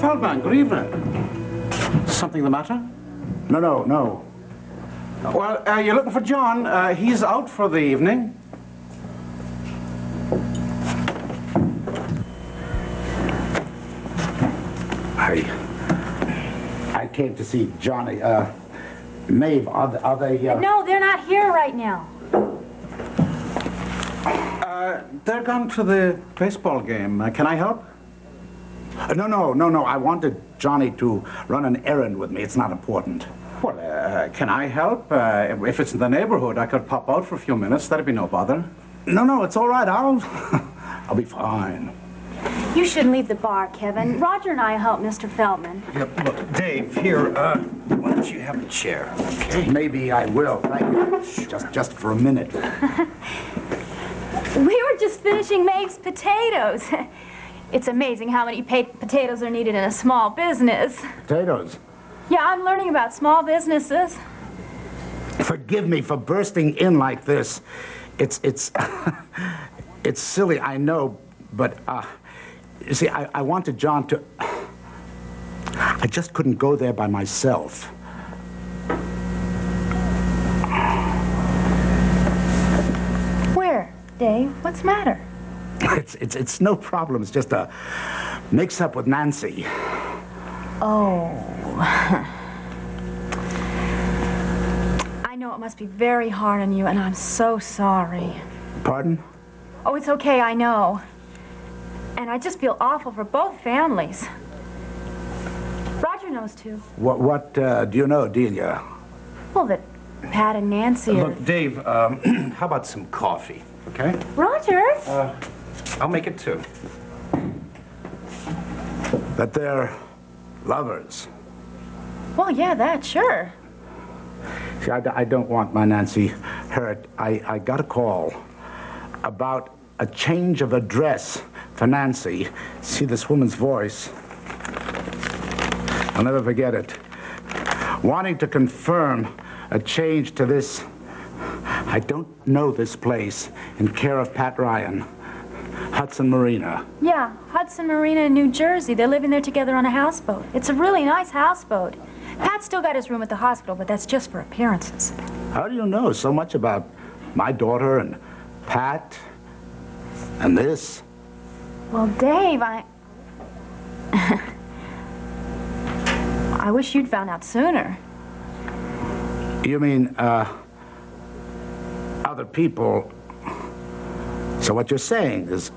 Feldman, good evening. Something the matter? No. Well, you're looking for John. He's out for the evening. I came to see Johnny. Maeve, are they... No, they're not here right now. They're gone to the baseball game. Can I help? No. I wanted Johnny to run an errand with me. It's not important. Well, can I help? If it's in the neighborhood, I could pop out for a few minutes. That'd be no bother. No, it's all right. I'll be fine. You shouldn't leave the bar, Kevin. Roger and I help Mr. Feldman. Yep, look, Dave, here, why don't you have a chair, okay? Maybe I will. Thank you. Just for a minute. We were just finishing Maeve's potatoes. It's amazing how many potatoes are needed in a small business. Potatoes? Yeah, I'm learning about small businesses. Forgive me for bursting in like this. It's it's silly, I know, but you see, I wanted John to... I just couldn't go there by myself. Where, Dave? What's the matter? It's no problem. It's just a mix-up with Nancy. Oh. I know it must be very hard on you, and I'm so sorry. Pardon? Oh, it's okay, I know. And I just feel awful for both families. Roger knows, too. What do you know, Delia? Well, that Pat and Nancy are... Look, Dave, how about some coffee, okay? Roger? I'll make it too. That they're lovers. Well, yeah, that, sure. See, I don't want my Nancy hurt. I got a call about a change of address for Nancy. See this woman's voice. I'll never forget it. Wanting to confirm a change to this, I don't know this place, in care of Pat Ryan, Hudson Marina. Yeah, Hudson Marina in New Jersey. They're living there together on a houseboat. It's a really nice houseboat. Pat's still got his room at the hospital, but that's just for appearances. How do you know so much about my daughter and Pat and this? Well, Dave, I wish you'd found out sooner. You mean, other people... So what you're saying is...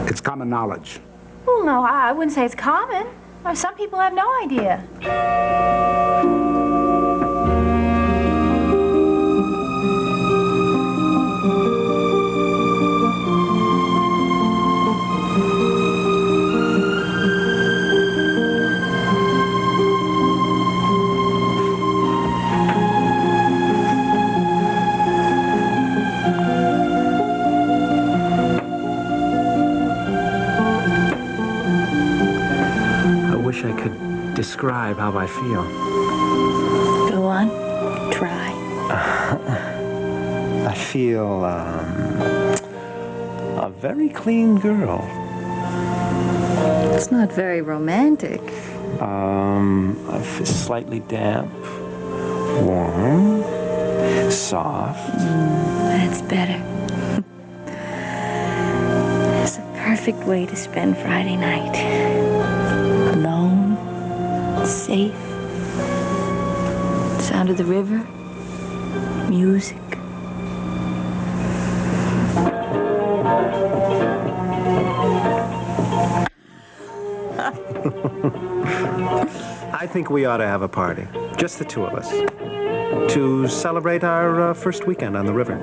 It's common knowledge. Well, no, I wouldn't say it's common. Some people have no idea. I could describe how I feel. Go on. Try. I feel, a very clean girl. It's not very romantic. I feel slightly damp, warm, soft. That's better. It's a perfect way to spend Friday night. Alone, safe, sound of the river, music. I think we ought to have a party, just the two of us, to celebrate our first weekend on the river.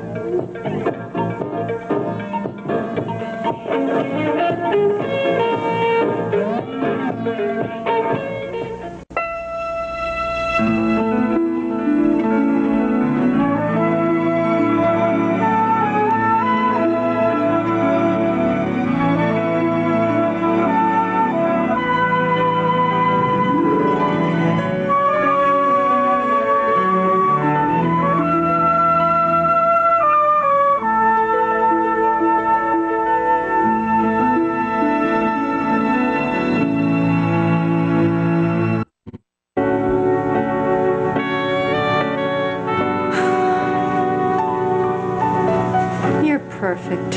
perfect.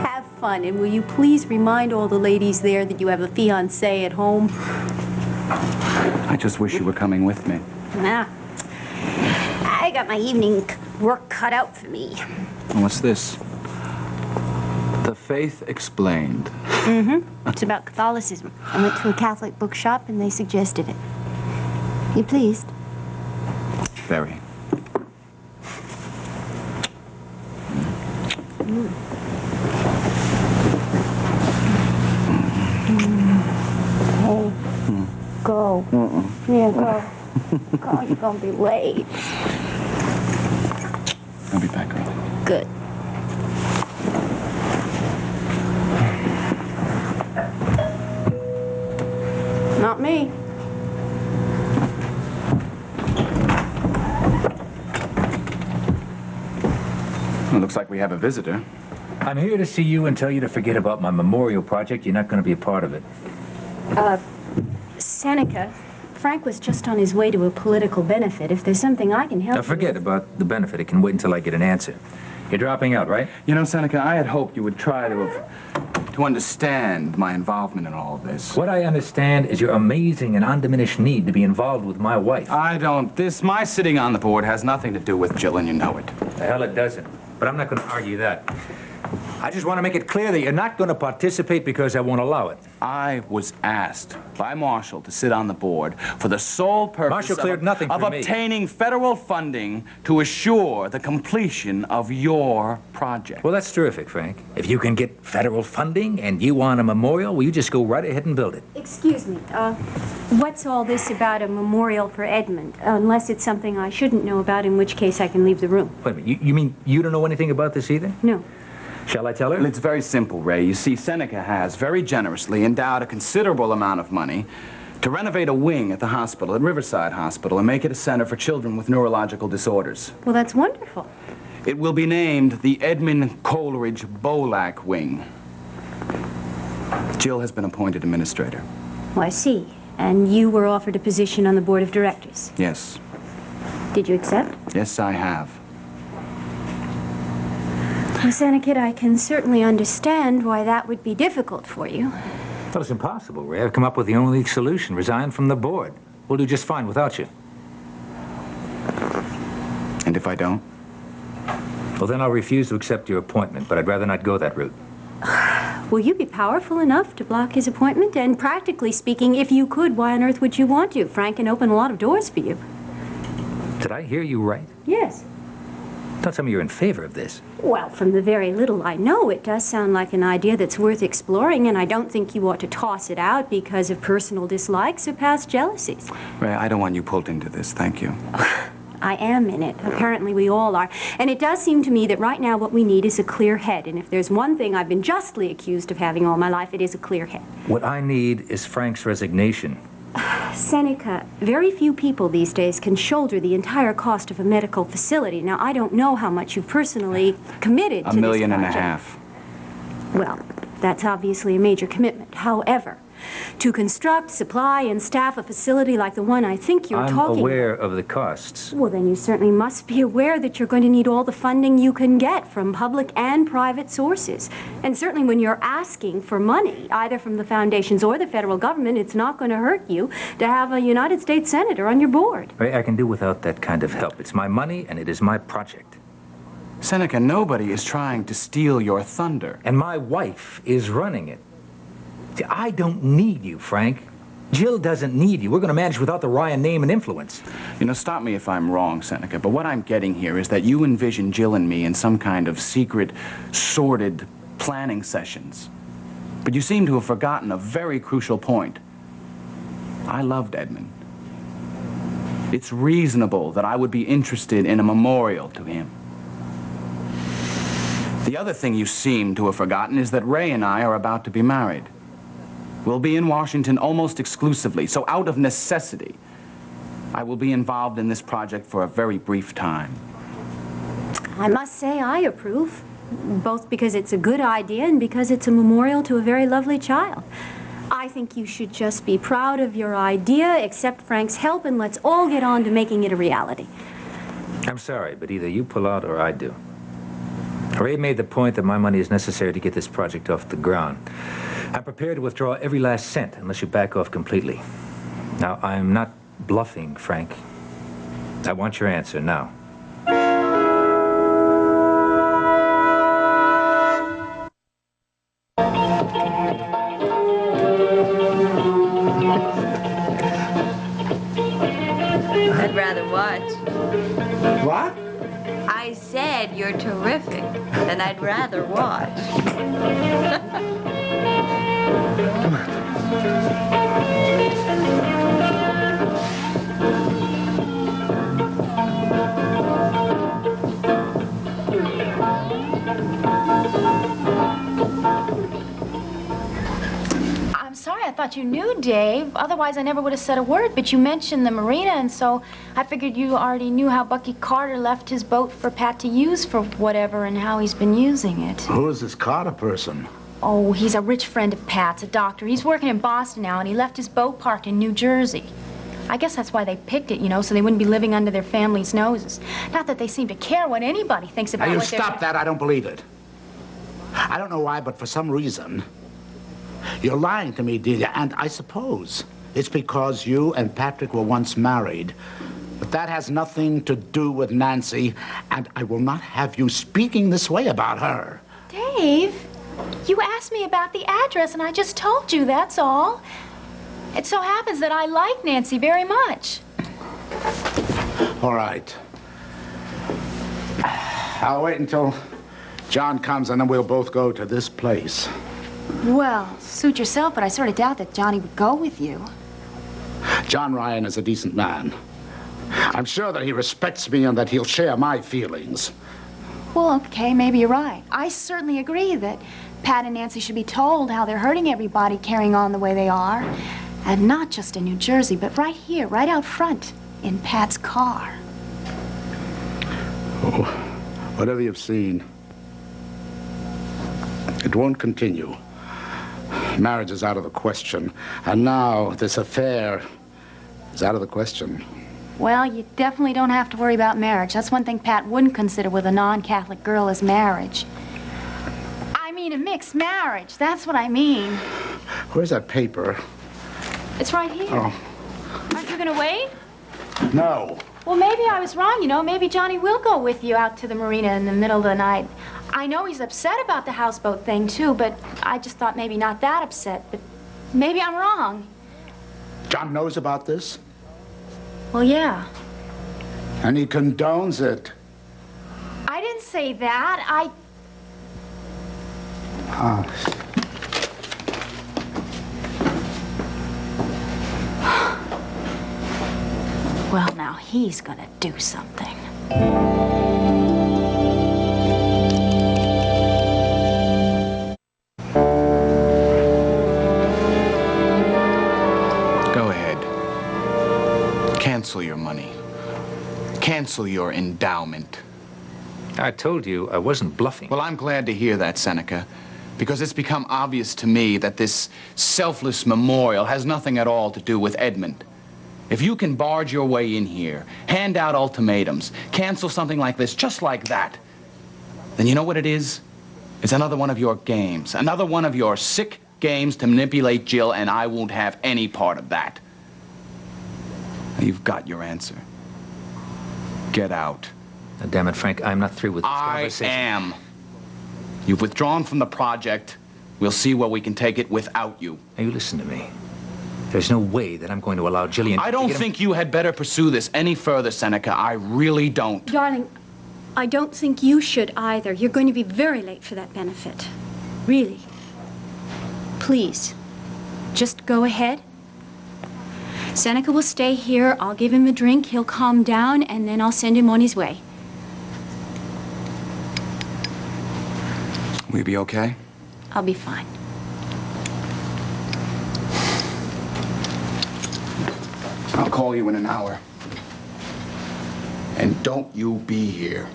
Have fun, and will you please remind all the ladies there that you have a fiancé at home? I just wish you were coming with me. Nah. I got my evening work cut out for me. What's this? The Faith Explained. Mm-hmm. It's about Catholicism. I went to a Catholic bookshop and they suggested it. You pleased? Very. Hey, go. Yeah, go. Go, you're gonna be late. I'll be back early. Good. Not me. Well, looks like we have a visitor. I'm here to see you and tell you to forget about my memorial project. You're not going to be a part of it. Seneca, Frank was just on his way to a political benefit. If there's something I can help Now forget you with... about the benefit. It can wait until I get an answer. You're dropping out, right? You know, Seneca, I had hoped you would try to understand my involvement in all of this. What I understand is your amazing and undiminished need to be involved with my wife. I don't. My sitting on the board has nothing to do with Jill, and you know it. The hell it doesn't. But I'm not going to argue that. I just want to make it clear that you're not going to participate because I won't allow it. I was asked by Marshall to sit on the board for the sole purpose Marshall cleared nothing of for me. obtaining federal funding to assure the completion of your project. Well, that's terrific, Frank. If you can get federal funding and you want a memorial, well, you just go right ahead and build it. Excuse me, what's all this about a memorial for Edmund? Unless it's something I shouldn't know about, in which case I can leave the room. Wait a minute, you mean you don't know anything about this either? No. Shall I tell her? Well, it's very simple, Ray. You see, Seneca has very generously endowed a considerable amount of money to renovate a wing at the hospital, at Riverside Hospital, and make it a center for children with neurological disorders. Well, that's wonderful. It will be named the Edmund Coleridge Bolak Wing. Jill has been appointed administrator. Oh, I see. And you were offered a position on the board of directors. Yes. Did you accept? Yes, I have. Well, Seneca, I can certainly understand why that would be difficult for you. Well, it's impossible, Ray. I've come up with the only solution. Resign from the board. We'll do just fine without you. And if I don't? Well, then I'll refuse to accept your appointment, but I'd rather not go that route. Will you be powerful enough to block his appointment? And practically speaking, if you could, why on earth would you want to? Frank can open a lot of doors for you. Did I hear you right? Yes. Don't tell me you're in favor of this. Well, from the very little I know, it does sound like an idea that's worth exploring, and I don't think you ought to toss it out because of personal dislikes or past jealousies. Ray, I don't want you pulled into this. Thank you. I am in it. Apparently we all are. And it does seem to me that right now what we need is a clear head. And if there's one thing I've been justly accused of having all my life, it is a clear head. What I need is Frank's resignation. Seneca, very few people these days can shoulder the entire cost of a medical facility. Now, I don't know how much you've personally committed to this $1.5 million. Well, that's obviously a major commitment. However, to construct, supply, and staff a facility like the one I think you're talking about... I'm aware of the costs. Well, then you certainly must be aware that you're going to need all the funding you can get from public and private sources. And certainly when you're asking for money, either from the foundations or the federal government, it's not going to hurt you to have a United States Senator on your board. Ray, I can do without that kind of help. It's my money, and it is my project. Seneca, nobody is trying to steal your thunder. And my wife is running it. See, I don't need you, Frank. Jill doesn't need you. We're going to manage without the Ryan name and influence. You know, stop me if I'm wrong, Seneca, but what I'm getting here is that you envision Jill and me in some kind of secret, sordid planning sessions. But you seem to have forgotten a very crucial point. I loved Edmund. It's reasonable that I would be interested in a memorial to him. The other thing you seem to have forgotten is that Ray and I are about to be married. We'll be in Washington almost exclusively, so out of necessity, I will be involved in this project for a very brief time. I must say I approve, both because it's a good idea and because it's a memorial to a very lovely child. I think you should just be proud of your idea, accept Frank's help, and let's all get on to making it a reality. I'm sorry, but either you pull out or I do. Ray made the point that my money is necessary to get this project off the ground. I'm prepared to withdraw every last cent unless you back off completely. Now, I'm not bluffing, Frank. I want your answer now. I'd rather watch. What? I said you're terrific, and I'd rather watch. I'm sorry, I thought you knew, Dave. Otherwise, I never would have said a word. But you mentioned the marina, and so I figured you already knew how Bucky Carter left his boat for Pat to use for whatever and how he's been using it. Who is this Carter person? Oh, he's a rich friend of Pat's, a doctor. He's working in Boston now, and he left his boat parked in New Jersey. I guess that's why they picked it, you know, so they wouldn't be living under their family's noses. Not that they seem to care what anybody thinks about Now, you what they're... stop that. I don't believe it. I don't know why, but for some reason, you're lying to me, Delia, and I suppose it's because you and Patrick were once married. But that has nothing to do with Nancy, and I will not have you speaking this way about her. Dave, you asked me about the address, and I just told you, that's all. It so happens that I like Nancy very much. All right. I'll wait until John comes, and then we'll both go to this place. Well, suit yourself, but I sort of doubt that Johnny would go with you. John Ryan is a decent man. I'm sure that he respects me and that he'll share my feelings. Well, okay, maybe you're right. I certainly agree that Pat and Nancy should be told how they're hurting everybody carrying on the way they are. And not just in New Jersey, but right here, right out front, in Pat's car. Oh, whatever you've seen, it won't continue. Marriage is out of the question. And now this affair is out of the question. Well, you definitely don't have to worry about marriage. That's one thing Pat wouldn't consider with a non-Catholic girl is marriage. I mean a mixed marriage. That's what I mean. Where's that paper? It's right here. Oh. Aren't you gonna wait? No. Well, maybe I was wrong, you know. Maybe Johnny will go with you out to the marina in the middle of the night. I know he's upset about the houseboat thing, too, but I just thought maybe not that upset. But maybe I'm wrong. John knows about this? Well, yeah. And he condones it. I didn't say that. Well, now he's gonna do something. Go ahead. Cancel your money. Cancel your endowment. I told you I wasn't bluffing. Well, I'm glad to hear that, Seneca, because it's become obvious to me that this selfless memorial has nothing at all to do with Edmund. If you can barge your way in here, hand out ultimatums, cancel something like this just like that, then you know what it is? It's another one of your games, another one of your sick games to manipulate Jill, and I won't have any part of that. You've got your answer. Get out. Now, damn it, Frank, I'm not through with this conversation. I am. You've withdrawn from the project. We'll see where we can take it without you. Now, you listen to me. There's no way that I'm going to allow Jillian... I don't think you had better pursue this any further, Seneca. I really don't. Darling, I don't think you should either. You're going to be very late for that benefit. Really. Please, just go ahead. Seneca will stay here. I'll give him a drink. He'll calm down, and then I'll send him on his way. Will you be okay? I'll be fine. I'll call you in an hour. And don't you be here.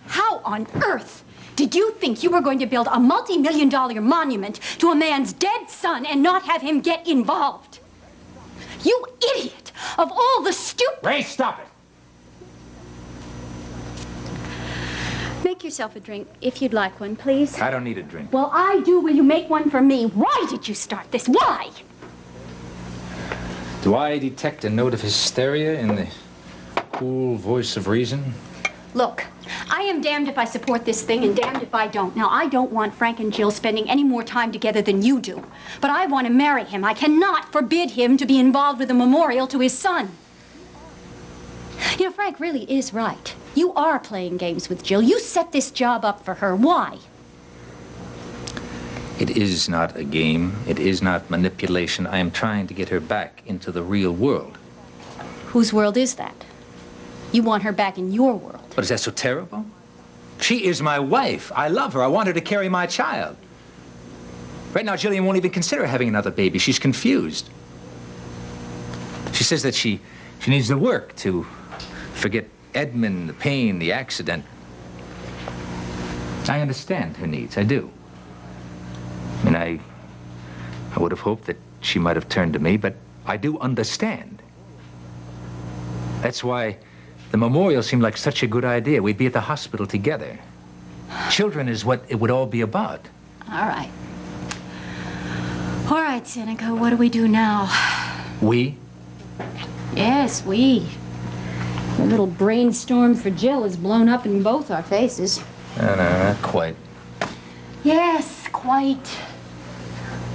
How on earth did you think you were going to build a multi-million-dollar monument to a man's dead son and not have him get involved? You idiot! Of all the stupid... Ray, stop it! Make yourself a drink, if you'd like one, please. I don't need a drink. Well, I do. Will you make one for me? Why did you start this? Why? Do I detect a note of hysteria in the cool voice of reason? Look, I am damned if I support this thing and damned if I don't. Now, I don't want Frank and Jill spending any more time together than you do. But I want to marry him. I cannot forbid him to be involved with a memorial to his son. You know, Frank really is right. You are playing games with Jill. You set this job up for her. Why? It is not a game. It is not manipulation. I am trying to get her back into the real world. Whose world is that? You want her back in your world. But is that so terrible? She is my wife. I love her. I want her to carry my child. Right now, Jillian won't even consider having another baby. She's confused. She says that she needs the work to forget Edmund, the pain, the accident. I understand her needs. I do. I mean, I would have hoped that she might have turned to me, but I do understand. That's why the memorial seemed like such a good idea. We'd be at the hospital together. Children is what it would all be about. All right. All right, Seneca, what do we do now? We? Yes, we. The little brainstorm for Jill is blown up in both our faces. No, not quite. Yes, quite.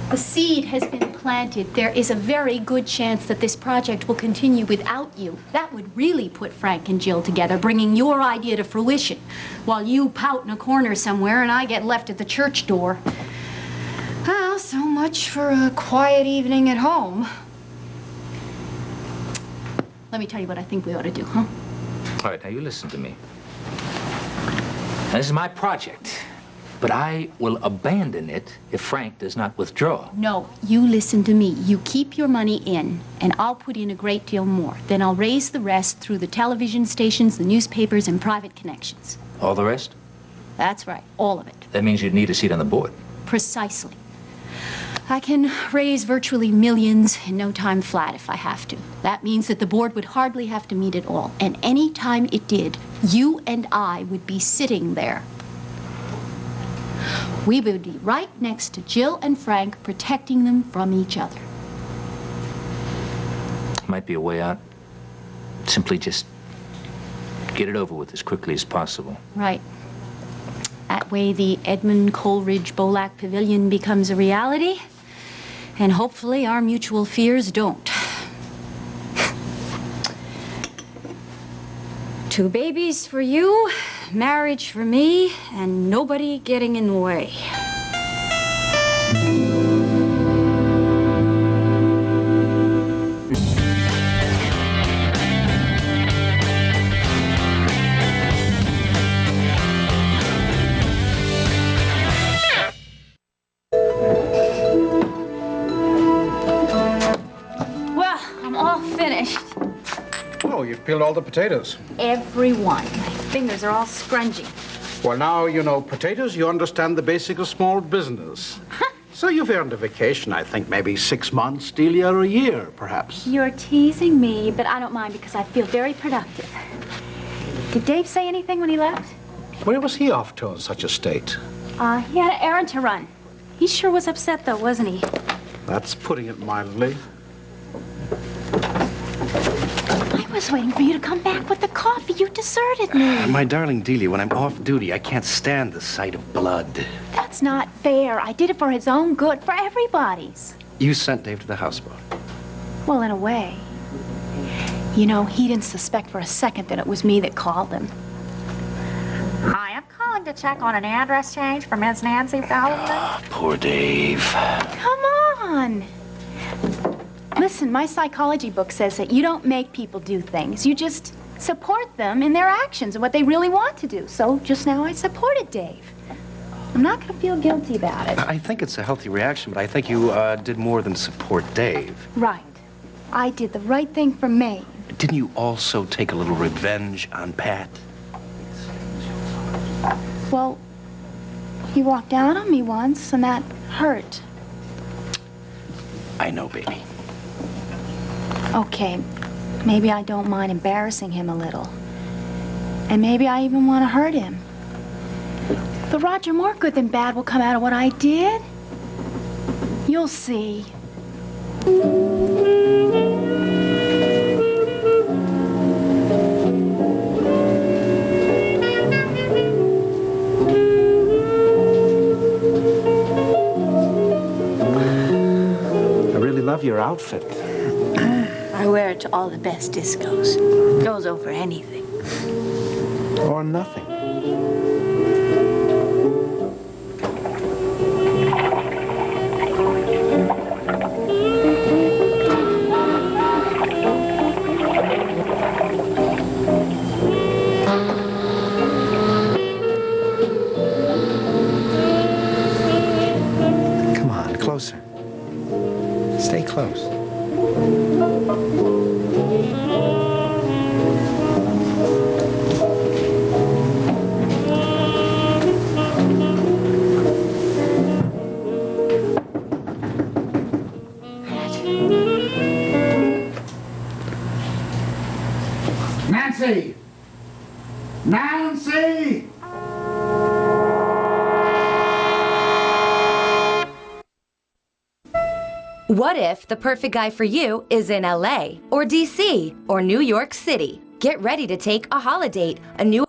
The seed has been planted. There is a very good chance that this project will continue without you. That would really put Frank and Jill together, bringing your idea to fruition, while you pout in a corner somewhere and I get left at the church door. Well, so much for a quiet evening at home. Let me tell you what I think we ought to do, huh? All right, now you listen to me. Now, this is my project, but I will abandon it if Frank does not withdraw. No, you listen to me. You keep your money in, and I'll put in a great deal more. Then I'll raise the rest through the television stations, the newspapers, and private connections. All the rest? That's right, all of it. That means you'd need a seat on the board. Precisely. I can raise virtually millions in no time flat if I have to. That means that the board would hardly have to meet at all. And any time it did, you and I would be sitting there. We would be right next to Jill and Frank, protecting them from each other. Might be a way out. Simply just get it over with as quickly as possible. Right. That way the Edmund Coleridge Bolac Pavilion becomes a reality, and hopefully our mutual fears don't. 2 babies for you, marriage for me, and nobody getting in the way. Well, I'm all finished. Oh, you've peeled all the potatoes. Every one. My fingers are all scrungy. Well, now you know potatoes, you understand the basic of small business. So you've earned a vacation, I think, maybe 6 months, Delia, or a year, perhaps. You're teasing me, but I don't mind because I feel very productive. Did Dave say anything when he left? Where was he off to in such a state? He had an errand to run. He sure was upset, though, wasn't he? That's putting it mildly. I was waiting for you to come back with the coffee. You deserted me. My darling Delia, when I'm off duty, I can't stand the sight of blood. That's not fair. I did it for his own good, for everybody's. You sent Dave to the houseboat. Well, in a way. You know, he didn't suspect for a second that it was me that called him. Hi, I'm calling to check on an address change for Miss Nancy Fallon. Oh, poor Dave. Come on. Listen, my psychology book says that you don't make people do things. You just support them in their actions and what they really want to do. So just now I supported Dave. I'm not going to feel guilty about it. I think it's a healthy reaction, but I think you did more than support Dave. Right. I did the right thing for May. Didn't you also take a little revenge on Pat? Well, he walked out on me once, and that hurt. I know, baby. Okay, maybe I don't mind embarrassing him a little. And maybe I even want to hurt him. But Roger, more good than bad will come out of what I did. You'll see. I really love your outfit. I wear it to all the best discos. Goes over anything. Or nothing. Come on, closer. Stay close. Nancy! Nancy! What if the perfect guy for you is in LA or DC or New York City? Get ready to take a holiday, a new